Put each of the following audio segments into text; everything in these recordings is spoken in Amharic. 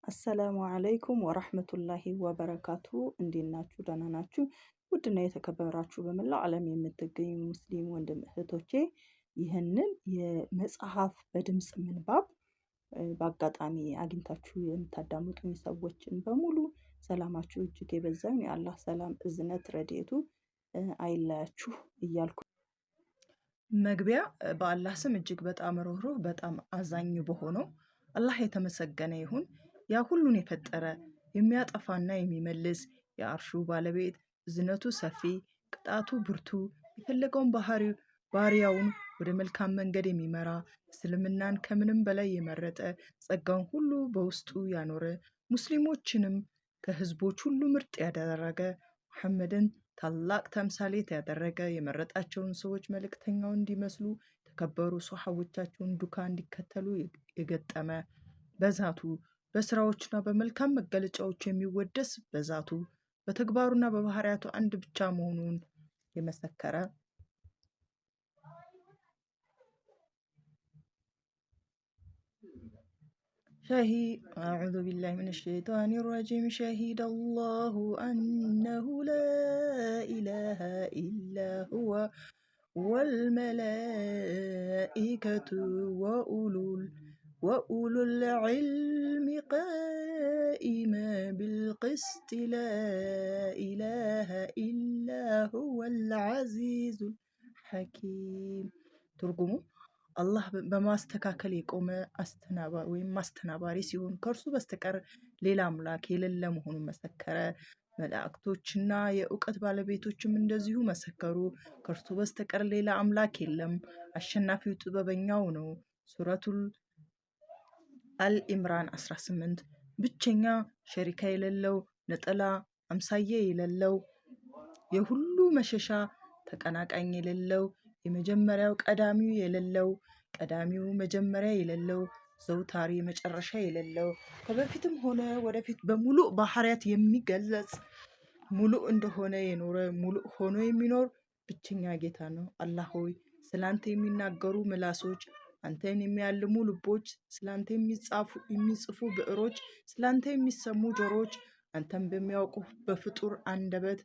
አሰላሙ አለይኩም ወራህመቱላሂ ወበረካቱ። እንዴት ናችሁ? ደህና ናችሁ? ውድና የተከበራችሁ በመላው ዓለም የምትገኙ ሙስሊም ወንድም እህቶቼ ይህንን የመጽሐፍ በድምጽ ምንባብ በአጋጣሚ አግኝታችሁ የምታዳምጡኝ ሰዎችን በሙሉ ሰላማችሁ እጅግ የበዛውን የአላህ ሰላም እዝነት ረድኤቱ አይለያችሁ እያልኩ መግቢያ በአላህ ስም እጅግ በጣም ሩህሩህ በጣም አዛኝ በሆነው አላህ የተመሰገነ ይሁን። ያ ሁሉን የፈጠረ የሚያጠፋና የሚመልስ የአርሹ ባለቤት እዝነቱ ሰፊ ቅጣቱ ብርቱ የፈለገውን ባሪያውን ወደ መልካም መንገድ የሚመራ እስልምናን ከምንም በላይ የመረጠ ጸጋውን ሁሉ በውስጡ ያኖረ ሙስሊሞችንም ከህዝቦች ሁሉ ምርጥ ያደረገ መሐመድን ታላቅ ተምሳሌት ያደረገ የመረጣቸውን ሰዎች መልእክተኛው እንዲመስሉ ተከበሩ ሷሐቦቻቸውን ዱካ እንዲከተሉ የገጠመ በዛቱ በስራዎችና በመልካም መገለጫዎች የሚወደስ በዛቱ በተግባሩና በባህሪያቱ አንድ ብቻ መሆኑን የመሰከረ أعوذ بالله من الشيطان الرجيم شهد الله أنه لا إله إلا هو والملائكة وأولو العلم قائما بالقسط لا إله إلا هو العزيز الحكيم ترجمه አላህ በማስተካከል የቆመ አስተናባሪ ወይም ማስተናባሪ ሲሆን ከእርሱ በስተቀር ሌላ አምላክ የሌለ መሆኑን መሰከረ። መላእክቶችና የእውቀት ባለቤቶችም እንደዚሁ መሰከሩ። ከእርሱ በስተቀር ሌላ አምላክ የለም። አሸናፊው ጥበበኛው ነው። ሱረቱል አልኢምራን 18 ብቸኛ ሸሪካ የሌለው ነጠላ አምሳዬ የሌለው የሁሉ መሸሻ ተቀናቃኝ የሌለው የመጀመሪያው ቀዳሚው የሌለው ቀዳሚው መጀመሪያ የሌለው ዘውታሪ መጨረሻ የሌለው ከበፊትም ሆነ ወደፊት በሙሉ ባህሪያት የሚገለጽ ሙሉ እንደሆነ የኖረ ሙሉ ሆኖ የሚኖር ብቸኛ ጌታ ነው። አላህ ሆይ ስላንተ የሚናገሩ ምላሶች አንተን የሚያልሙ ልቦች ስላንተ የሚጽፉ ብዕሮች ስላንተ የሚሰሙ ጆሮች አንተን በሚያውቁ በፍጡር አንደበት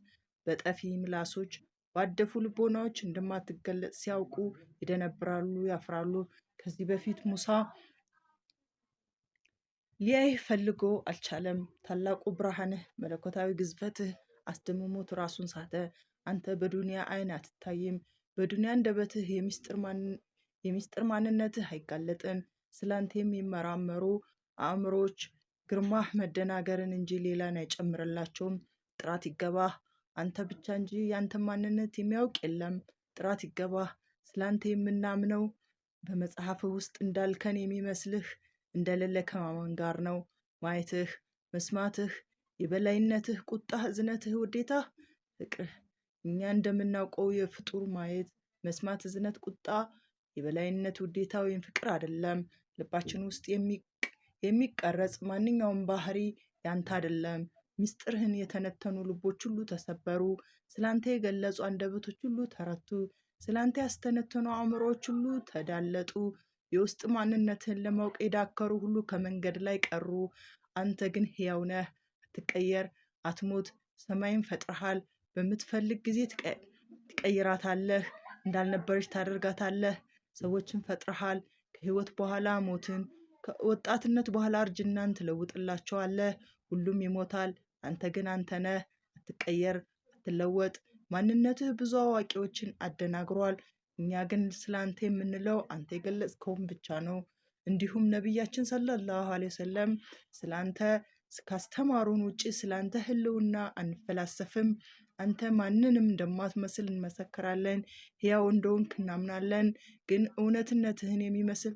በጠፊ ምላሶች ባደፉ ልቦናዎች እንደማትገለጽ ሲያውቁ ይደነብራሉ ያፍራሉ። ከዚህ በፊት ሙሳ ሊያይህ ፈልጎ አልቻለም። ታላቁ ብርሃንህ መለኮታዊ ግዝፈትህ አስደምሞት ራሱን ሳተ። አንተ በዱንያ አይን አትታይም። በዱንያ አንደበትህ የሚስጥር ማንነትህ አይጋለጥም። ስላንተ የሚመራመሩ አእምሮች ግርማህ መደናገርን እንጂ ሌላን አይጨምርላቸውም። ጥራት ይገባህ አንተ ብቻ እንጂ ያንተ ማንነት የሚያውቅ የለም። ጥራት ይገባህ ስላንተ የምናምነው በመጽሐፍህ ውስጥ እንዳልከን የሚመስልህ እንደሌለ ከማመን ጋር ነው። ማየትህ መስማትህ የበላይነትህ ቁጣህ እዝነትህ ውዴታህ ፍቅርህ እኛ እንደምናውቀው የፍጡር ማየት መስማት እዝነት ቁጣ የበላይነት ውዴታ ወይም ፍቅር አይደለም። ልባችን ውስጥ የሚቀረጽ ማንኛውም ባህሪ ያንተ አይደለም። ሚስጥርህን የተነተኑ ልቦች ሁሉ ተሰበሩ። ስላንተ የገለጹ አንደበቶች ሁሉ ተረቱ። ስላንተ ያስተነተኑ አእምሮዎች ሁሉ ተዳለጡ። የውስጥ ማንነትህን ለማወቅ የዳከሩ ሁሉ ከመንገድ ላይ ቀሩ። አንተ ግን ሕያው ነህ፣ አትቀየር፣ አትሞት። ሰማይን ፈጥረሃል። በምትፈልግ ጊዜ ትቀይራታለህ፣ እንዳልነበረች ታደርጋታለህ። ሰዎችን ፈጥረሃል። ከህይወት በኋላ ሞትን፣ ከወጣትነት በኋላ እርጅናን ትለውጥላቸዋለህ። ሁሉም ይሞታል። አንተ ግን አንተ ነህ፣ አትቀየር፣ አትለወጥ። ማንነትህ ብዙ አዋቂዎችን አደናግሯል። እኛ ግን ስላንተ የምንለው አንተ የገለጽከውን ብቻ ነው። እንዲሁም ነቢያችን ሰለላሁ ዐለይሂ ወሰለም ስላንተ ካስተማሩን ውጪ ስላንተ ህልውና አንፈላሰፍም። አንተ ማንንም እንደማትመስል እንመሰክራለን። ሕያው እንደሆንክ እናምናለን። ግን እውነትነትህን የሚመስል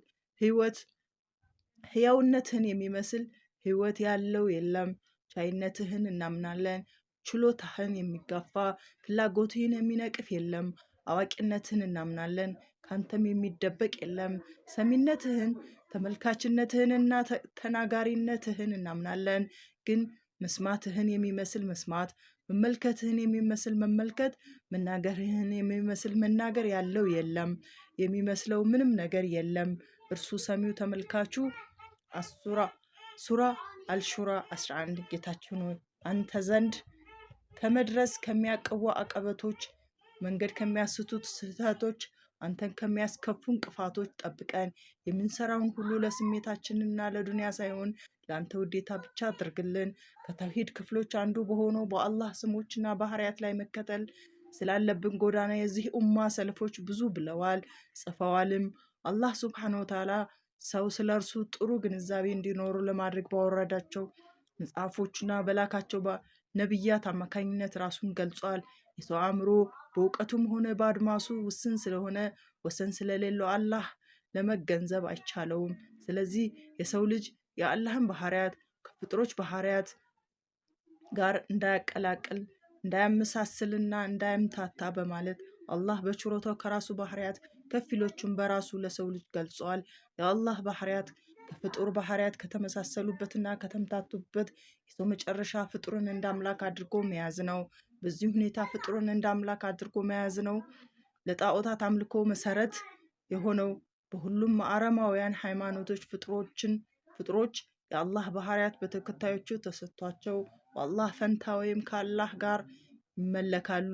ሕያውነትህን የሚመስል ህይወት ያለው የለም። ቻይነትህን እናምናለን። ችሎታህን የሚጋፋ ፍላጎትህን የሚነቅፍ የለም። አዋቂነትህን እናምናለን። ካንተም የሚደበቅ የለም። ሰሚነትህን ተመልካችነትህንና ተናጋሪነትህን እናምናለን። ግን መስማትህን የሚመስል መስማት መመልከትህን የሚመስል መመልከት መናገርህን የሚመስል መናገር ያለው የለም። የሚመስለው ምንም ነገር የለም። እርሱ ሰሚው ተመልካቹ ሱራ አልሹራ 11 ጌታችን ሆይ አንተ ዘንድ ከመድረስ ከሚያቅቡ አቀበቶች፣ መንገድ ከሚያስቱት ስህተቶች፣ አንተን ከሚያስከፉ እንቅፋቶች ጠብቀን። የምንሰራውን ሁሉ ለስሜታችንና ለዱንያ ሳይሆን ለአንተ ውዴታ ብቻ አድርግልን። ከተውሂድ ክፍሎች አንዱ በሆነው በአላህ ስሞችና ባህሪያት ላይ መከተል ስላለብን ጎዳና የዚህ ኡማ ሰለፎች ብዙ ብለዋል ጽፈዋልም። አላህ ሱብሓነሁ ወተዓላ ሰው ስለ እርሱ ጥሩ ግንዛቤ እንዲኖሩ ለማድረግ ባወረዳቸው መጽሐፎችና በላካቸው ነቢያት አማካኝነት ራሱን ገልጿል። የሰው አእምሮ በእውቀቱም ሆነ በአድማሱ ውስን ስለሆነ ወሰን ስለሌለው አላህ ለመገንዘብ አይቻለውም። ስለዚህ የሰው ልጅ የአላህን ባህሪያት ከፍጥሮች ባህሪያት ጋር እንዳያቀላቅል፣ እንዳያመሳስልና እንዳያምታታ በማለት አላህ በችሮታው ከራሱ ባህሪያት ከፊሎቹን በራሱ ለሰው ልጅ ገልጿል። የአላህ ባህሪያት ከፍጡር ባህሪያት ከተመሳሰሉበትና ከተምታቱበት የሰው መጨረሻ ፍጡርን እንደ አምላክ አድርጎ መያዝ ነው። በዚህ ሁኔታ ፍጡርን እንደ አምላክ አድርጎ መያዝ ነው ለጣዖታት አምልኮ መሰረት የሆነው። በሁሉም አረማውያን ሃይማኖቶች ፍጡሮች የአላህ ባህሪያት በተከታዮቹ ተሰጥቷቸው በአላህ ፈንታ ወይም ከአላህ ጋር ይመለካሉ።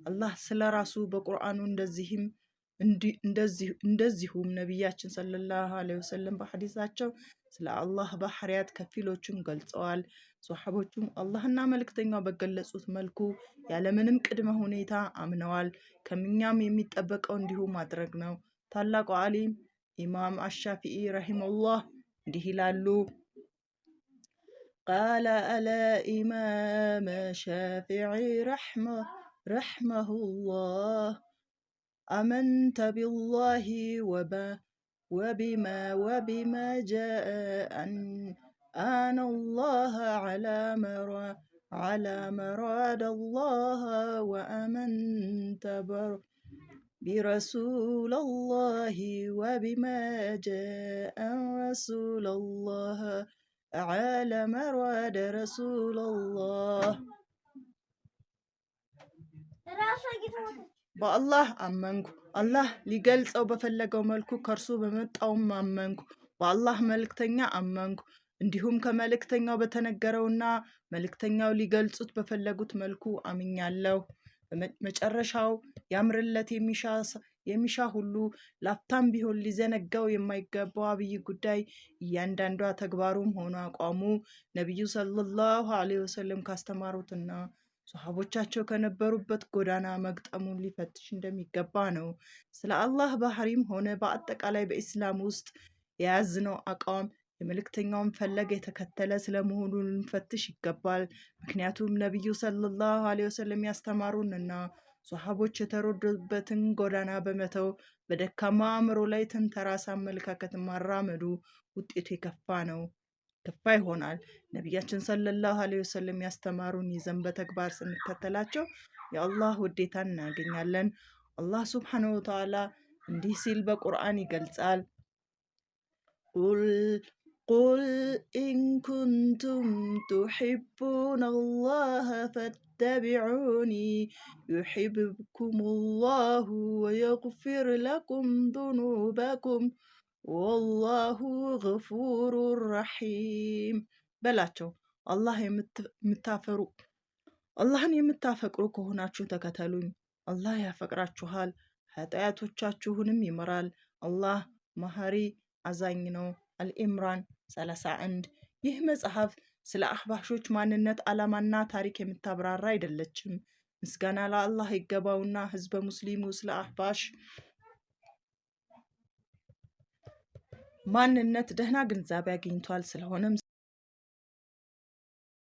አላህ ስለ ራሱ በቁርአኑ እንደዚሁም ነቢያችን ሰለላሁ ዐለይሂ ወሰለም በሐዲሳቸው ስለ አላህ ባህሪያት ከፊሎቹን ገልጸዋል። ሷሐቦቹም አላህና መልእክተኛው በገለጹት መልኩ ያለምንም ቅድመ ሁኔታ አምነዋል። ከምኛም የሚጠበቀው እንዲሁ ማድረግ ነው። ታላቁ ዓሊም ኢማም አሻፊዒ ረሂመሁላህ እንዲህ ይላሉ። ቃለ አለ ኢማም ሻፊዒ ረሕመሁላህ አመንተ ቢላሂ وبما جاء أن الله على مراد الله وآمنت برسول الله وبما جاء رسول الله على مراد رسول الله በአላህ አመንኩ፣ አላህ ሊገልጸው በፈለገው መልኩ ከእርሱ በመጣውም አመንኩ። በአላህ መልእክተኛ አመንኩ፣ እንዲሁም ከመልእክተኛው በተነገረውና መልእክተኛው ሊገልጹት በፈለጉት መልኩ አምኛለሁ። መጨረሻው ያምርለት የሚሻ ሁሉ ላፍታም ቢሆን ሊዘነጋው የማይገባው አብይ ጉዳይ እያንዳንዷ ተግባሩም ሆነ አቋሙ ነቢዩ ሰለላሁ ዐለይሂ ወሰለም ካስተማሩትና ሶሐቦቻቸው ከነበሩበት ጎዳና መግጠሙን ሊፈትሽ እንደሚገባ ነው። ስለ አላህ ባህሪም ሆነ በአጠቃላይ በኢስላም ውስጥ የያዝነው አቋም የመልእክተኛውን ፈለግ የተከተለ ስለመሆኑ ልንፈትሽ ይገባል። ምክንያቱም ነቢዩ ሰለላሁ ዐለይሂ ወሰለም ያስተማሩንና ሶሐቦች የተረዱበትን ጎዳና በመተው በደካማ አእምሮ ላይ ተንተራስ አመለካከት ማራመዱ ውጤቱ ከፋ ይሆናል። ነቢያችን ሰለላሁ ዐለይሂ ወሰለም ያስተማሩን ይዘን በተግባር ስንከተላቸው የአላህ ውዴታን እናገኛለን። አላህ ሱብሓነሁ ወተዓላ እንዲህ ሲል በቁርአን ይገልጻል። ቁል ኢን ኩንቱም ቱሒቡነ አላህ ፈተቢዑኒ ዩሒብብኩሙላሁ ወየግፊር ለኩም ዙኑበኩም ወላሁ ገፉሩ ረሒም በላቸው። አላህን የምታፈቅሩ ከሆናችሁ ተከተሉኝ፣ አላህ ያፈቅራችኋል፣ ኃጢአቶቻችሁንም ይምራል። አላህ መሐሪ አዛኝ ነው። አልኢምራን 31 ይህ መጽሐፍ ስለ አህባሾች ማንነት፣ ዓላማና ታሪክ የምታብራራ አይደለችም። ምስጋና ለአላህ ይገባውና ህዝበ ሙስሊሙ ስለ አህባሽ ማንነት ደህና ግንዛቤ አግኝቷል። ስለሆነም